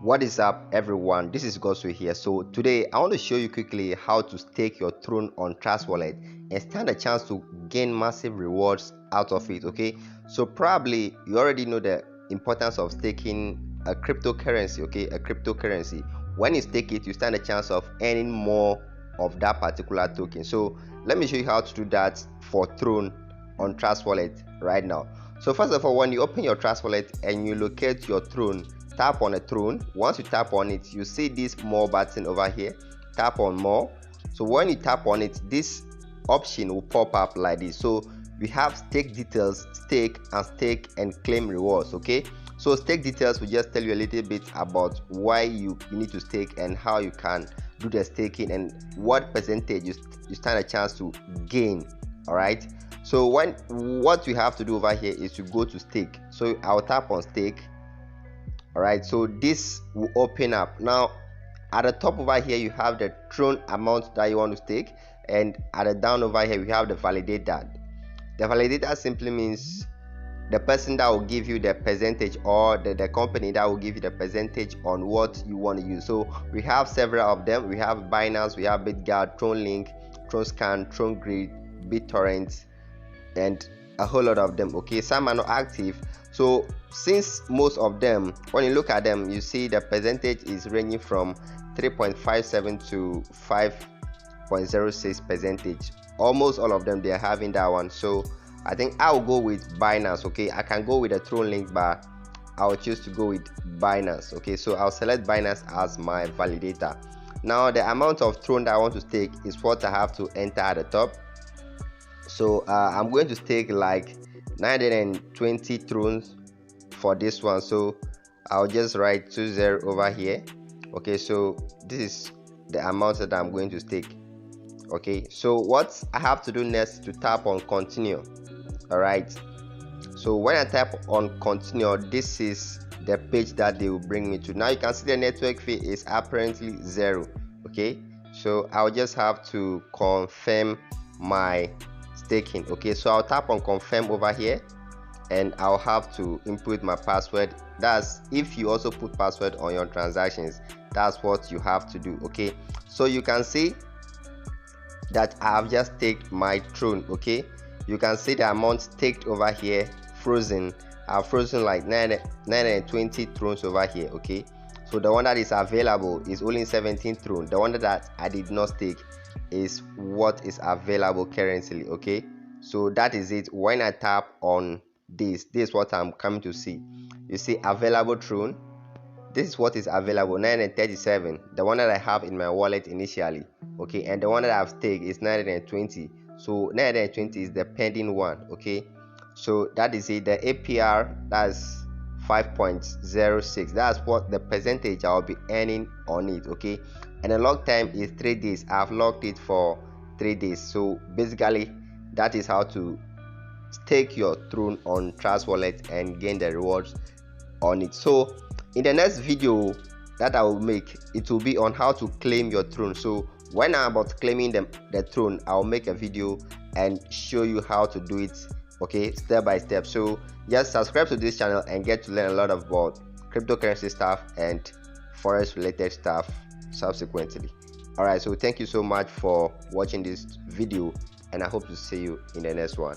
What is up, everyone? This is Godsway here. So today I want to show you quickly how to stake your Tron on Trustwallet and stand a chance to gain massive rewards out of it. Okay, so probably you already know the importance of staking a cryptocurrency. Okay, a cryptocurrency. When you stake it, you stand a chance of earning more of that particular token. So let me show you how to do that for Tron on Trustwallet right now. So first of all, when you open your Trustwallet and you locate your Tron, tap on a Tron. Once you tap on it, you see this more button over here. Tap on more. So when you tap on it, this option will pop up like this. So we have stake details, stake and claim rewards. Okay, so stake details will just tell you a little bit about why you need to stake and how you can do the staking and what percentage you stand a chance to gain. All right, so what you have to do over here is to go to stake. So I'll tap on stake. All right, so this will open up. Now at the top over here you have the Tron amount that you want to stake, and at the down over here we have the validator. The validator simply means the person that will give you the percentage, or the company that will give you the percentage on what you want to use. So we have several of them. We have Binance, we have BitGuard, tronlink, tronstake, trongrid, BitTorrent, and a whole lot of them. Okay, some are not active. So since most of them, when you look at them, you see the percentage is ranging from 3.57 to 5.06 percentage. Almost all of them, they are having that one. So I think I'll go with Binance. Okay, I can go with a tronlink, but I'll choose to go with Binance. Okay, so I'll select Binance as my validator. Now the amount of Tron that I want to stake is what I have to enter at the top. So I'm going to stake like 920 Trons for this one. So I'll just write 20 over here. Okay, so this is the amount that I'm going to stake. Okay, so what I have to do next is to tap on continue. All right, so when I tap on continue, this is the page that they will bring me to. Now you can see the network fee is apparently 0. Okay, so I'll just have to confirm my staking. Okay, so I'll tap on confirm over here and I'll have to input my password. That's if you also put password on your transactions, that's what you have to do. Okay, so you can see that I have just staked my Tron. Okay, you can see the amount staked over here frozen. I've frozen like 920 Trons over here. Okay, so the one that is available is only 17 Tron. The one that I did not stake is what is available currently. Okay, so that is it. When I tap on this is what I'm coming to see. You see available Tron. This is what is available, 937, the one that I have in my wallet initially. Okay, and the one that I've staked is 920. So 920 is the pending one. Okay, so that is it. The APR, that's 5.06. that's what the percentage I'll be earning on it. Okay, and the lock time is 3 days. I've locked it for 3 days. So basically that is how to stake your Tron on Trustwallet and gain the rewards on it. So in the next video that I will make, it will be on how to claim your Tron. So when I'm about claiming the Tron, I'll make a video and show you how to do it, okay, step by step. So just subscribe to this channel and get to learn a lot about cryptocurrency stuff and Forex related stuff subsequently. All right, so thank you so much for watching this video and I hope to see you in the next one.